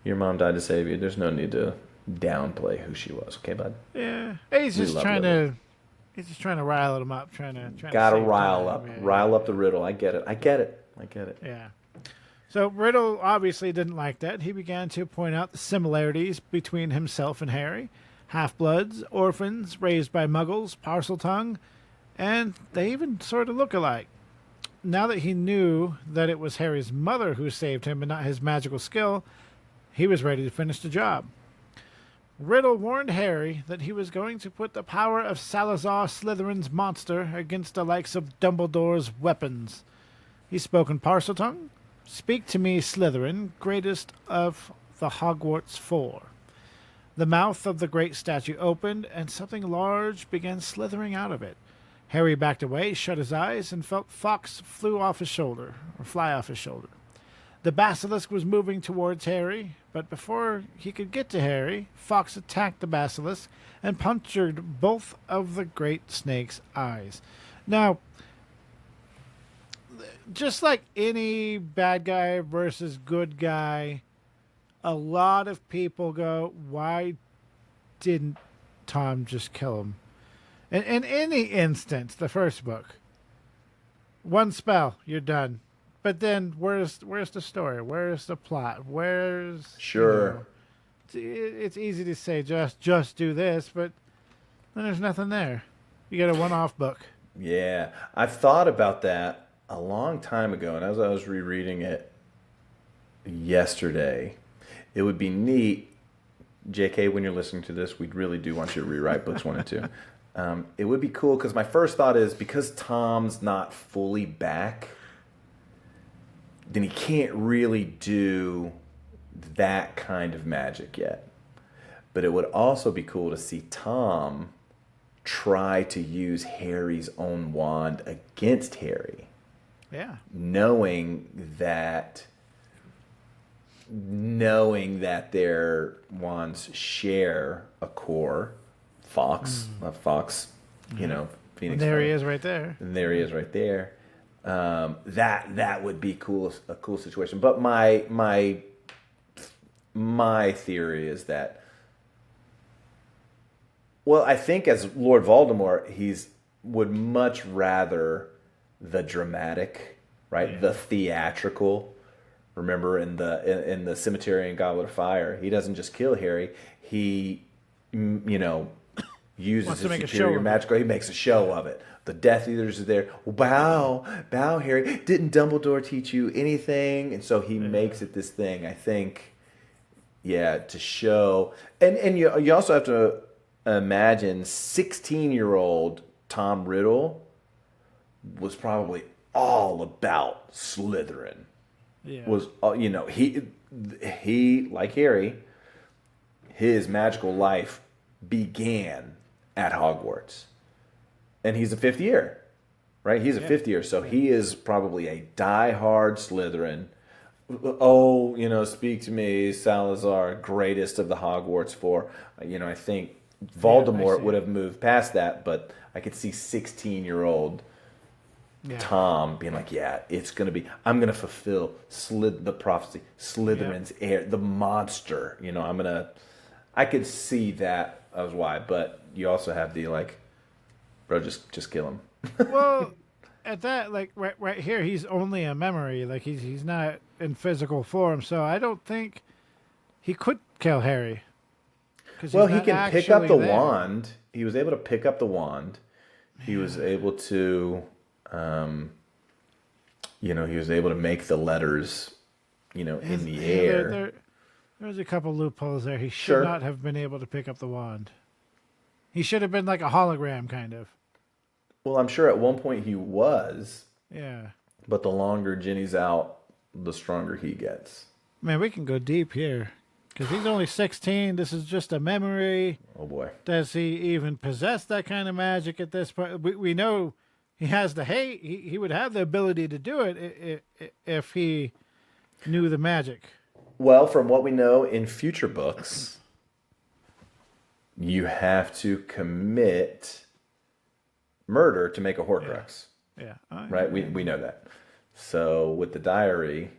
your mom died to save you. There's no need to downplay who she was. Okay, bud? Yeah. He's just trying to rile him up. Gotta rile up. Yeah. Rile up the Riddle. I get it. Yeah. So Riddle obviously didn't like that. He began to point out the similarities between himself and Harry. Half-bloods, orphans, raised by muggles, Parseltongue, and they even sort of look alike. Now that he knew that it was Harry's mother who saved him and not his magical skill, he was ready to finish the job. Riddle warned Harry that he was going to put the power of Salazar Slytherin's monster against the likes of Dumbledore's weapons. He spoke in Parseltongue. Speak to me, Slytherin, greatest of the Hogwarts Four. The mouth of the great statue opened, and something large began slithering out of it. Harry backed away, shut his eyes, and felt Fawks fly off his shoulder. The basilisk was moving towards Harry, but before he could get to Harry, Fawks attacked the basilisk and punctured both of the great snake's eyes. Now, just like any bad guy versus good guy, a lot of people go, why didn't Tom just kill him? In any instance, the first book, one spell, you're done. But then where's the story? Where's the plot? Sure. It's easy to say just do this, but then there's nothing there. You get a one-off book. Yeah, I've thought about that a long time ago, and as I was rereading it yesterday, it would be neat JK, when you're listening to this, we really do want you to rewrite books 1 and 2. It would be cool because my first thought is because Tom's not fully back, then he can't really do that kind of magic yet. But it would also be cool to see Tom try to use Harry's own wand against Harry. Yeah. Knowing that their wands share a core, Fawks, Phoenix. And there he is right there. And there he is right there. That would be cool, a cool situation. But my theory is that, well, I think as Lord Voldemort, would much rather the dramatic, right? Yeah. The theatrical. Remember in the cemetery in Goblet of Fire, he doesn't just kill Harry. He, uses his superior magical. He makes a show of it. The Death Eaters are there. Bow, Harry. Didn't Dumbledore teach you anything? And so he makes it this thing. I think, to show. And you also have to imagine 16-year-old Tom Riddle was probably all about Slytherin. Yeah. Was he like Harry, his magical life began at Hogwarts. And he's a fifth year, right? He's a fifth year, so he is probably a diehard Slytherin. Oh, speak to me, Salazar, greatest of the Hogwarts Four. I think Voldemort would have moved past that, but I could see 16-year-old Tom being like, it's going to be, I'm going to fulfill the prophecy, Slytherin's heir, the monster. I could see that as why, but you also have the bro, just kill him. Well, at that, right here, he's only a memory. He's not in physical form, so I don't think he could kill Harry. Well, he can pick up the wand. He was able to pick up the wand. He was able to, he was able to make the letters, in the air. There's a couple loopholes there. He should not have been able to pick up the wand. He should have been like a hologram, kind of. Well, I'm sure at one point he was. Yeah. But the longer Ginny's out, the stronger he gets. Man, we can go deep here. Because he's only 16. This is just a memory. Oh, boy. Does he even possess that kind of magic at this point? We know he has the hate. He would have the ability to do it if he knew the magic. Well, from what we know in future books, you have to commit murder to make a Horcrux. Yeah. Right? We know that. So with the diary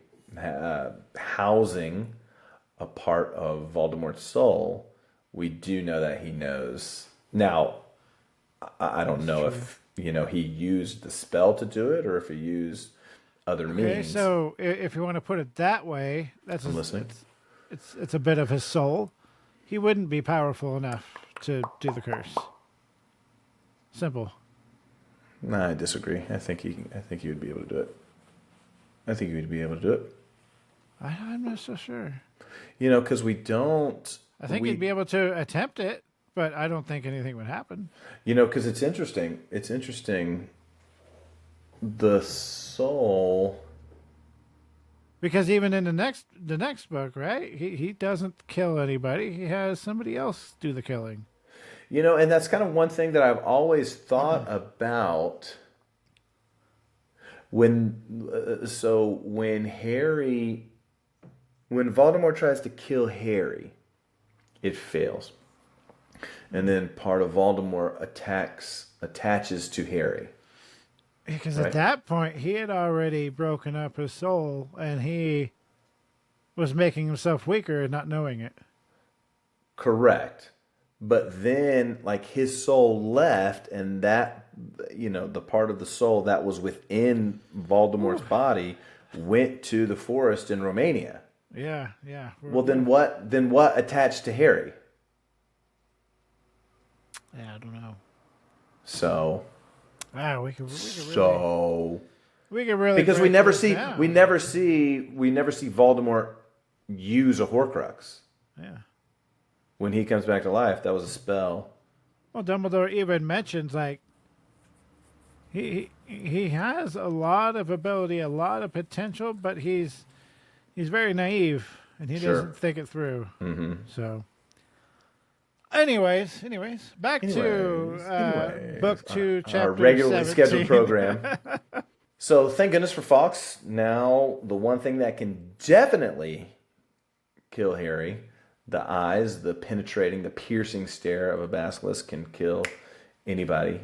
housing a part of Voldemort's soul, we do know that he knows. Now, I don't know if, he used the spell to do it or if he used other means. Okay, so if you want to put it that way, I'm listening. It's a bit of his soul. He wouldn't be powerful enough to do the curse. Simple. No, I disagree. I think he would be able to do it. I think he would be able to do it. I'm not so sure. Because we don't. I think he'd be able to attempt it, but I don't think anything would happen. Because it's interesting. It's interesting. The soul. Because even in the next book, right? He doesn't kill anybody. He has somebody else do the killing. And that's kind of one thing that I've always thought about. When Voldemort tries to kill Harry, it fails. And then part of Voldemort attaches to Harry. Because at that point, he had already broken up his soul, and he was making himself weaker and not knowing it. Correct. But then, his soul left, and that, the part of the soul that was within Voldemort's body went to the forest in Romania. Yeah. Well, then what attached to Harry? Yeah, I don't know. So. Wow, we could really because we never see Voldemort use a Horcrux. Yeah. when he comes back to life, that was a spell. Well, Dumbledore even mentions like he has a lot of ability, a lot of potential, but he's very naive and he doesn't think it through. Mm-hmm. So, anyways, back to book 2, chapter our regularly 17. scheduled program. So thank goodness for Fawks. Now the one thing that can definitely kill Harry, the eyes, the penetrating, the piercing stare of a basilisk can kill anybody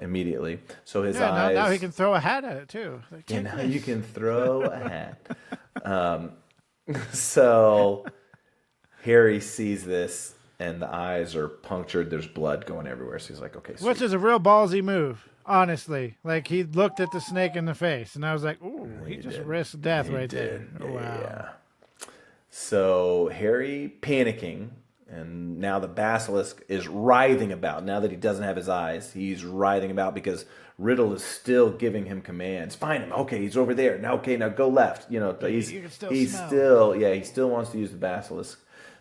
immediately. So his eyes. Now he can throw a hat at it too. Like, now you can throw a hat. So Harry sees this, and the eyes are punctured. There's blood going everywhere. So he's like, okay, sweet. Which is a real ballsy move, honestly. Like, he looked at the snake in the face, and I was like, ooh, he just risked death there. Yeah, Wow. Yeah. So Harry panicking, and now the basilisk is writhing about. Now that he doesn't have his eyes, he's writhing about because Riddle is still giving him commands. Find him. Okay, he's over there. Now, okay, now go left. You know, he still wants to use the basilisk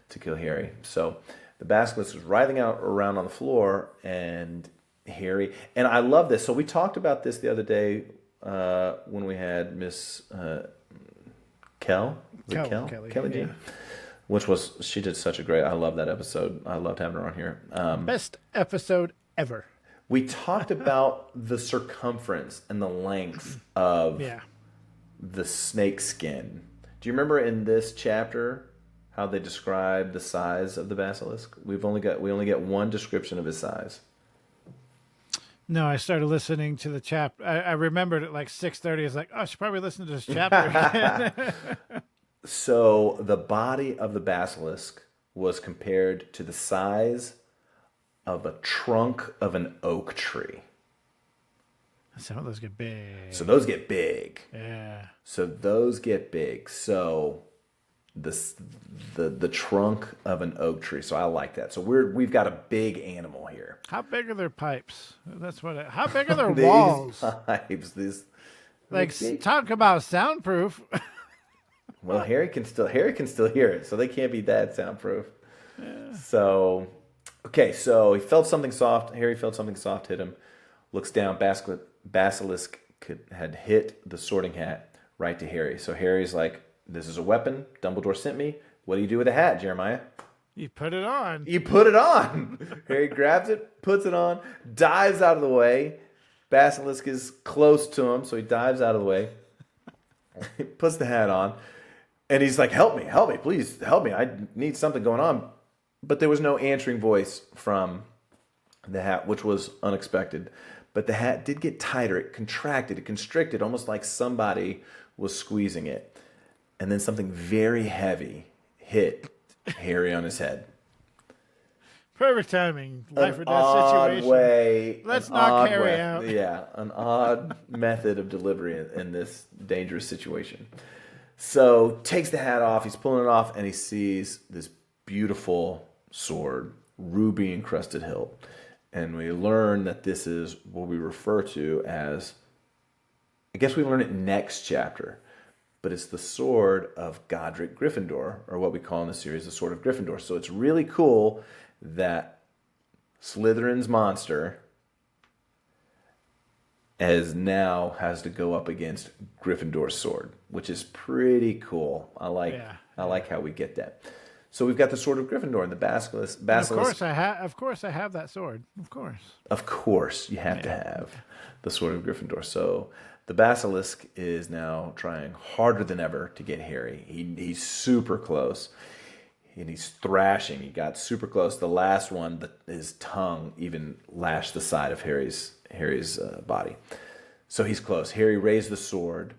to kill Harry. So the basilisk is writhing around on the floor, and Harry. And I love this. So we talked about this the other day when we had Miss Kelly G. Yeah. She did such a great. I love that episode. I loved having her on here. Best episode ever. We talked about the circumference and the length of the snake skin. Do you remember in this chapter how they describe the size of the basilisk? We only get one description of his size. No, I started listening to the chapter. I remembered at like 6:30. I was like, oh, I should probably listen to this chapter again. So the body of the basilisk was compared to the size of a trunk of an oak tree. So those get big. Yeah. So those get big. So the trunk of an oak tree. So I like that. So we've got a big animal here. How big are their pipes? How big are their walls? Pipes. Talk about soundproof. Well, Harry can still hear it, so they can't be that soundproof. Yeah. So, okay, so he felt something soft. Harry felt something soft hit him. Looks down. Basilisk had hit the Sorting Hat right to Harry. So Harry's like, "This is a weapon. Dumbledore sent me. What do you do with a hat, Jeremiah?" You put it on. Harry grabs it, puts it on, dives out of the way. Basilisk is close to him, so he dives out of the way. He puts the hat on. And he's like, help me, please help me. I need something going on. But there was no answering voice from the hat, which was unexpected. But the hat did get tighter. It contracted, it constricted, almost like somebody was squeezing it. And then something very heavy hit Harry on his head. Perfect timing. Life or death situation. Let's knock Harry out. Yeah, an odd method of delivery in this dangerous situation. So takes the hat off, he's pulling it off, and he sees this beautiful sword, ruby encrusted hilt. And we learn that this is what we refer to as, I guess we learn it next chapter, but it's the sword of Godric Gryffindor, or what we call in the series the sword of Gryffindor. So it's really cool that Slytherin's monster has to go up against Gryffindor's sword, which is pretty cool. I like how we get that. So we've got the sword of Gryffindor and the basilisk. Of course I have that sword. Of course, you have to have the sword of Gryffindor. So the basilisk is now trying harder than ever to get Harry. He's super close. And he's thrashing. He got super close. The last one, his tongue even lashed the side of Harry's body. So he's close. Harry raised the sword.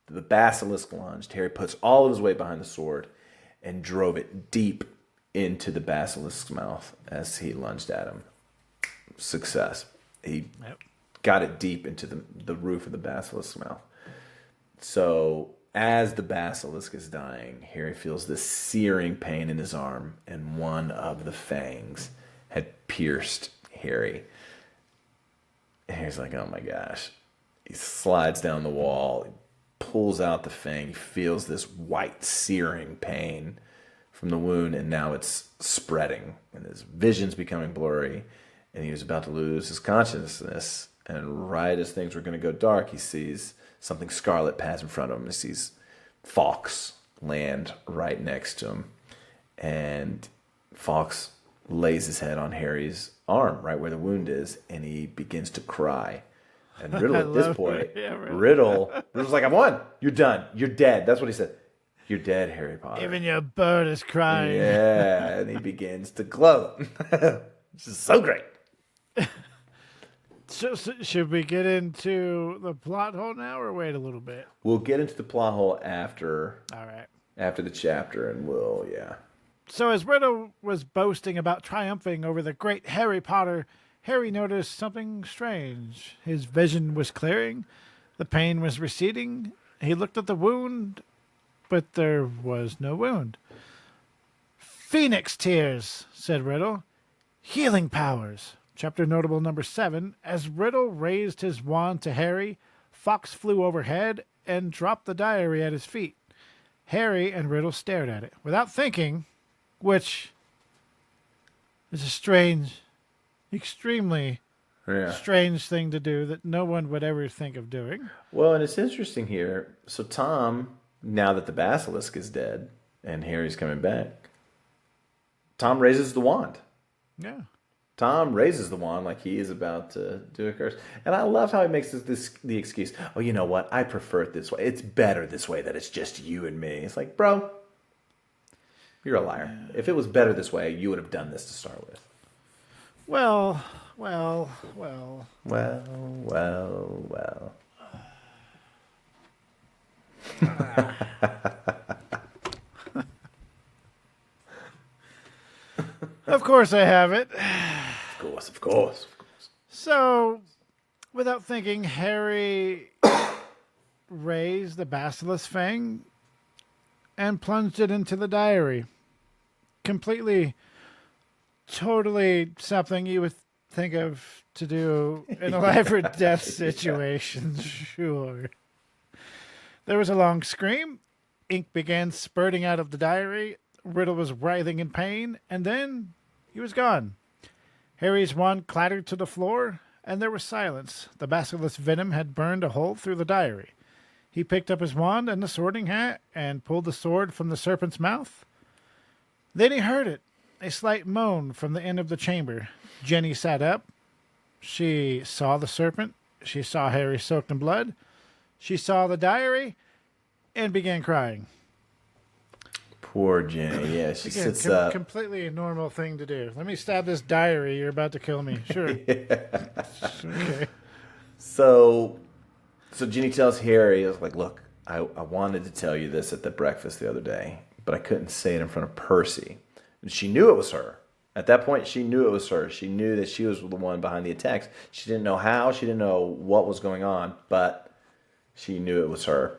The basilisk lunged. Harry puts all of his weight behind the sword and drove it deep into the basilisk's mouth as he lunged at him. Success. He got it deep into the roof of the basilisk's mouth. So as the basilisk is dying, Harry feels this searing pain in his arm, and one of the fangs had pierced Harry. And Harry's like, oh my gosh. He slides down the wall, pulls out the fang, he feels this white searing pain from the wound, and now it's spreading, and his vision's becoming blurry, and he was about to lose his consciousness. And right as things were going to go dark, he sees something scarlet pass in front of him. He sees Fawks land right next to him, and Fawks lays his head on Harry's arm, right where the wound is, and he begins to cry. And Riddle, at this point, Riddle's like, "I won. You're done. You're dead." That's what he said. "You're dead, Harry Potter. Even your bird is crying." Yeah, and he begins to glow. This is so great. So, should we get into the plot hole now, or wait a little bit? We'll get into the plot hole after. All right. After the chapter, and yeah. So as Riddle was boasting about triumphing over the great Harry Potter, Harry noticed something strange. His vision was clearing. The pain was receding. He looked at the wound, but there was no wound. "Phoenix tears," said Riddle. "Healing powers." Chapter notable number 7. As Riddle raised his wand to Harry, Fawks flew overhead and dropped the diary at his feet. Harry and Riddle stared at it without thinking, which is a strange, extremely strange thing to do that no one would ever think of doing. Well, and it's interesting here. So Tom, now that the basilisk is dead and Harry's coming back, Tom raises the wand. Yeah. Tom raises the wand like he is about to do a curse. And I love how he makes the excuse, "Oh, you know what? I prefer it this way. It's better this way that it's just you and me." It's like, bro, you're a liar. Yeah. If it was better this way, you would have done this to start with. Well. Of course I have it. Of course. So, without thinking, Harry raised the basilisk fang and plunged it into the diary. Completely, totally something you would think of to do in a life or death situation, sure. There was a long scream. Ink began spurting out of the diary. Riddle was writhing in pain, and then he was gone. Harry's wand clattered to the floor, and there was silence. The basilisk venom had burned a hole through the diary. He picked up his wand and the sorting hat and pulled the sword from the serpent's mouth. Then he heard it, a slight moan from the end of the chamber. Ginny sat up. She saw the serpent. She saw Harry soaked in blood. She saw the diary and began crying. Poor Ginny. Yeah, she sits up. Completely a normal thing to do. "Let me stab this diary. You're about to kill me." Sure. Okay. So Ginny tells Harry, I was like, "Look, I wanted to tell you this at the breakfast the other day, but I couldn't say it in front of Percy." And she knew it was her. At that point, she knew it was her. She knew that she was the one behind the attacks. She didn't know how. She didn't know what was going on, but she knew it was her.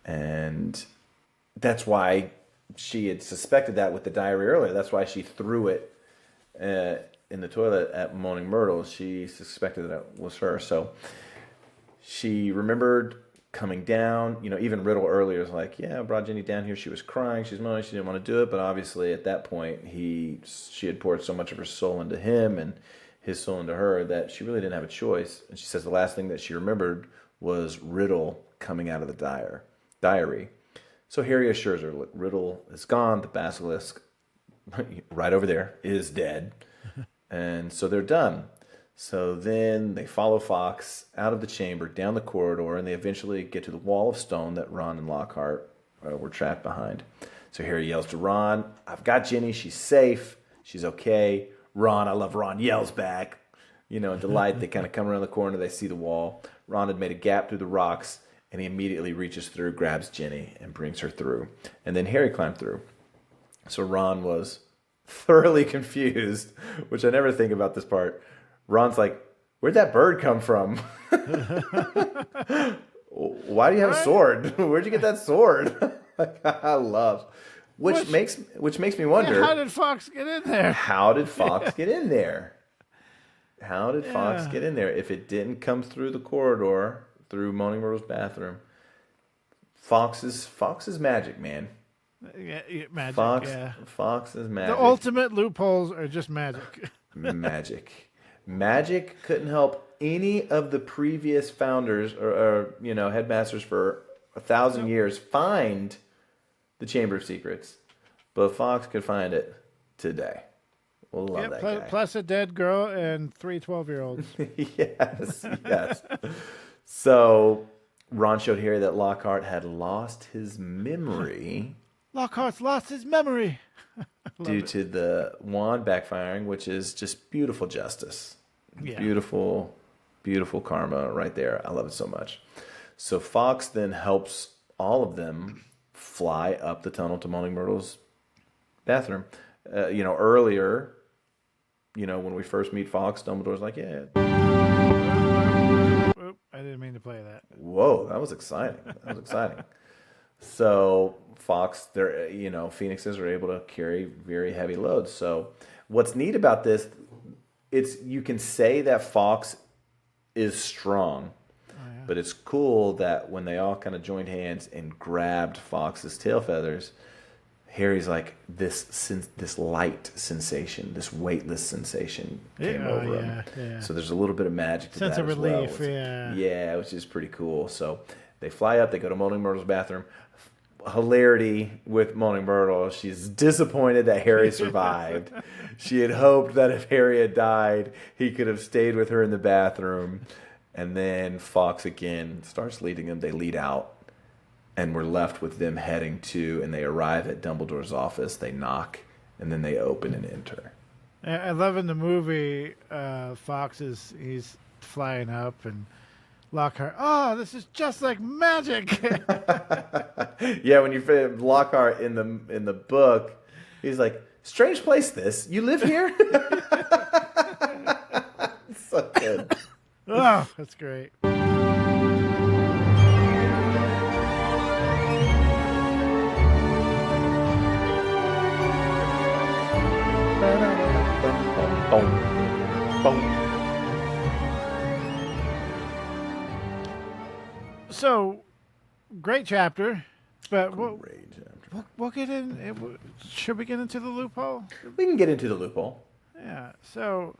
And that's why she had suspected that with the diary earlier. That's why she threw it in the toilet at Moaning Myrtle. She suspected that it was her. So she remembered coming down. Even Riddle earlier was like, "Yeah, I brought Ginny down here. She was crying. She's moaning. She didn't want to do it." But obviously at that point, she had poured so much of her soul into him and his soul into her that she really didn't have a choice. And she says the last thing that she remembered was Riddle coming out of the diary. So Harry assures her, "Look, Riddle is gone. The basilisk, right over there, is dead." And so they're done. So then they follow Fawks out of the chamber, down the corridor, and they eventually get to the wall of stone that Ron and Lockhart were trapped behind. So Harry yells to Ron, "I've got Ginny. She's safe. She's okay." Ron, I love Ron, yells back. In delight, they kind of come around the corner. They see the wall. Ron had made a gap through the rocks, and he immediately reaches through, grabs Ginny, and brings her through. And then Harry climbed through. So Ron was thoroughly confused, which I never think about this part. Ron's like, "Where'd that bird come from? Why do you have a sword? Where'd you get that sword?" I love. Which makes me wonder. How did Fawks get in there? How did Fawks get in there? If it didn't come through the corridor, through Moaning Myrtle's bathroom? Fawks is magic, man. Magic. Fawks, Yeah. Fawks is magic. The ultimate loopholes are just magic. Magic. Magic couldn't help any of the previous founders or headmasters for 1,000 years find the Chamber of Secrets, but Fawks could find it today. We'll love that guy. Plus a dead girl and 3 12-year-olds. Yes. So Ron showed Harry that Lockhart had lost his memory. Lockhart's lost his memory. Due to the wand backfiring, which is just beautiful justice. Yeah. Beautiful, beautiful karma right there. I love it so much. So Fawkes then helps all of them fly up the tunnel to Moaning Myrtle's bathroom. Earlier, when we first meet Fawkes, Dumbledore's like, yeah. Oop, I didn't mean to play that. Whoa, that was exciting. So Fawkes, phoenixes are able to carry very heavy loads. So what's neat about this, you can say that Fawkes is strong, but it's cool that when they all kind of joined hands and grabbed Fawkes' tail feathers, Harry's like, this light sensation, this weightless sensation came over him. Yeah. So there's a little bit of magic to that as well. Sense of relief, Yeah, which is pretty cool. So they fly up, they go to Moaning Myrtle's bathroom. Hilarity with Moaning Myrtle. She's disappointed that Harry survived. She had hoped that if Harry had died, he could have stayed with her in the bathroom. And then Fawkes again starts leading them. They lead out, and we're left with them heading to, and they arrive at Dumbledore's office. They knock, and then they open and enter. I love in the movie, Fawkes he's flying up and Lockhart, this is just like magic. Yeah, when you fit Lockhart in the book, he's like, strange place this. You live here? So good. Oh, that's great. So, great chapter, but we'll get in. Should we get into the loophole? We can get into the loophole. Yeah. So,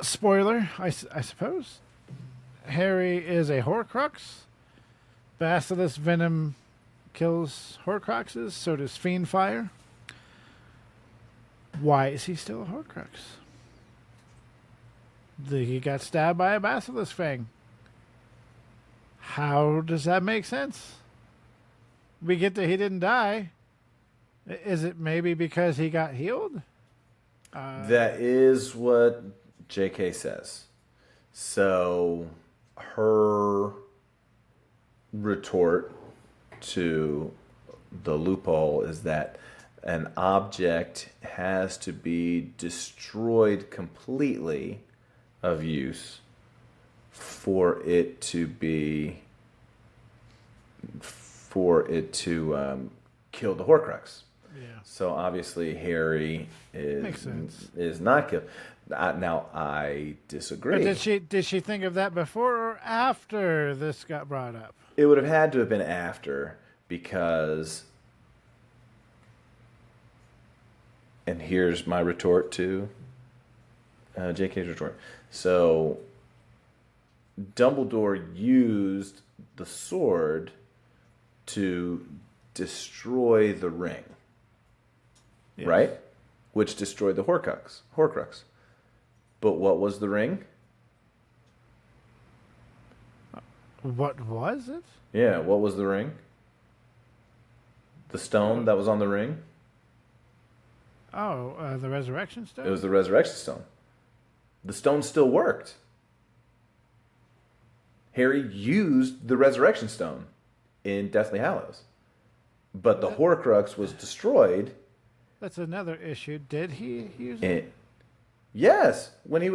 spoiler, I suppose. Harry is a Horcrux. Basilisk venom kills Horcruxes. So does Fiend Fire. Why is he still a Horcrux? He got stabbed by a basilisk fang. How does that make sense? We get that he didn't die. Is it maybe because he got healed? That is what JK says. So her retort to the loophole is that an object has to be destroyed completely of use for it to kill the Horcrux. Yeah. So obviously Harry is not killed. Now I disagree. But did she think of that before or after this got brought up? It would have had to have been after, because, and here's my retort to JK's retort. So Dumbledore used the sword to destroy the ring, yes, right? Which destroyed the Horcrux. But what was the ring? What was it? Yeah, what was the ring? The stone that was on the ring? Oh, the Resurrection Stone? It was the Resurrection Stone. The stone still worked. Harry used the Resurrection Stone in Deathly Hallows. But the Horcrux was destroyed. That's another issue. Did he use it? Yes. When he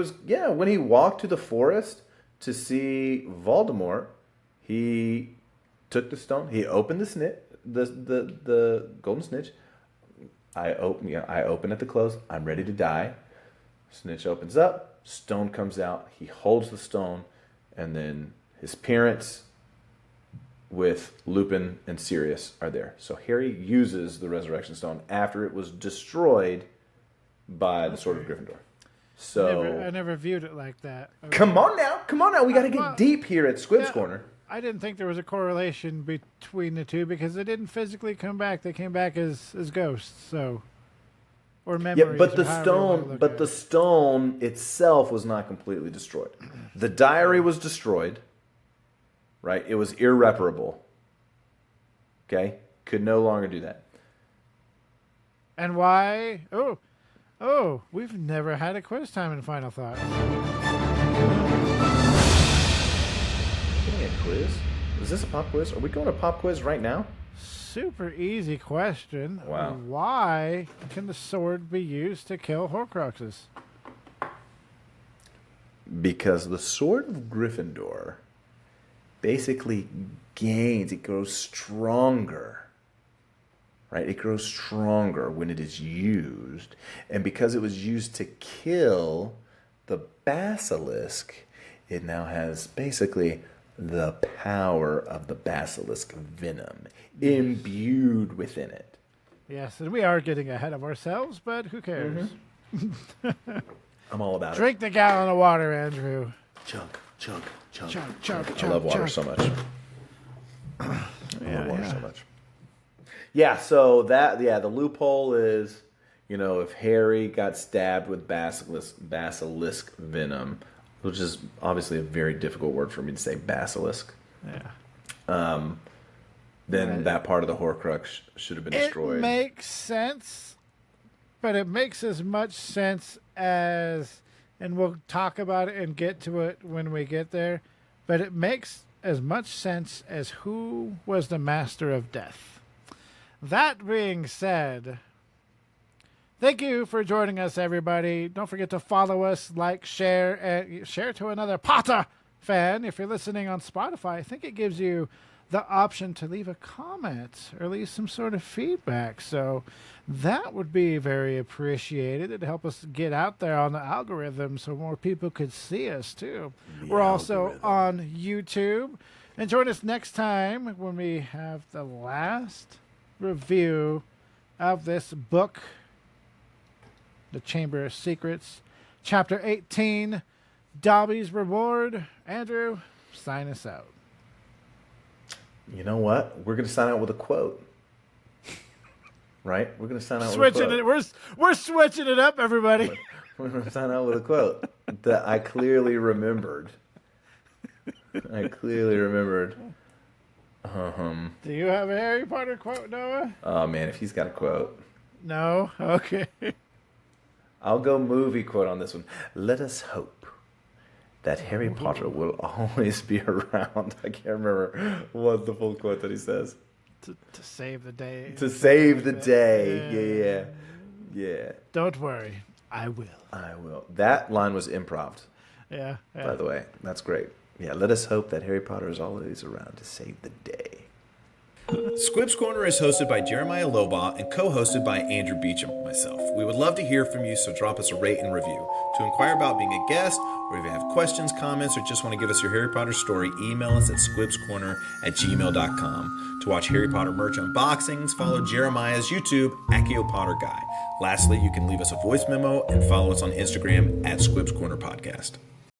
walked to the forest to see Voldemort, he took the stone, he opened the golden snitch. I open at the close. I'm ready to die. Snitch opens up, stone comes out, he holds the stone, and then his parents with Lupin and Sirius are there. So Harry uses the Resurrection Stone after it was destroyed by the Sword of Gryffindor. So I never viewed it like that. Okay. Come on now. We got to get deep here at Squibs Corner. I didn't think there was a correlation between the two because they didn't physically come back. They came back as ghosts, so or memories. Yeah, but the stone itself was not completely destroyed. The diary was destroyed. Right? It was irreparable. Okay? Could no longer do that. And why? Oh, we've never had a quiz time in Final Thought. Getting a quiz? Is this a pop quiz? Are we going to pop quiz right now? Super easy question. Wow. Why can the sword be used to kill Horcruxes? Because the Sword of Gryffindor basically gains, it grows stronger. Right? It grows stronger when it is used. And because it was used to kill the basilisk, it now has basically the power of the basilisk venom imbued within it. Yes, and we are getting ahead of ourselves, but who cares? Mm-hmm. I'm all about Drink the gallon of water, Andrew. Chunk. Chug. I love water so much. Yeah. Yeah, so the loophole is, if Harry got stabbed with basilisk venom, which is obviously a very difficult word for me to say, basilisk. Yeah. Then that part of the Horcrux should have been destroyed. It makes sense, but it makes as much sense as, and we'll talk about it and get to it when we get there, but it makes as much sense as who was the Master of Death. That being said, thank you for joining us, everybody. Don't forget to follow us, like, share, and share to another Potter fan. If you're listening on Spotify, I think it gives you the option to leave a comment or leave some sort of feedback. So that would be very appreciated. It'd help us get out there on the algorithm so more people could see us too. We're also on YouTube. And join us next time when we have the last review of this book, The Chamber of Secrets, Chapter 18, Dobby's Reward. Andrew, sign us out. You know what? We're going to sign out with a quote. Right? We're going to sign out with a quote. We're switching it up, everybody. We're going to sign out with a quote that I clearly remembered. Do you have a Harry Potter quote, Noah? Oh, man, if he's got a quote. No? Okay. I'll go movie quote on this one. Let us hope that Harry Potter will always be around. I can't remember what the full quote that he says. To save the day. To save the day. Yeah. Don't worry. I will. That line was improv. Yeah. By the way, that's great. Yeah, let us hope that Harry Potter is always around to save the day. Squibs Corner is hosted by Jeremiah Lobaugh and co-hosted by Andrew Beecham, myself. We would love to hear from you, so drop us a rate and review. To inquire about being a guest, or if you have questions, comments, or just want to give us your Harry Potter story, email us at squibscorner@gmail.com. To watch Harry Potter merch unboxings, follow Jeremiah's YouTube, Accio Potter Guy. Lastly, you can leave us a voice memo and follow us on Instagram at Squibs Corner Podcast.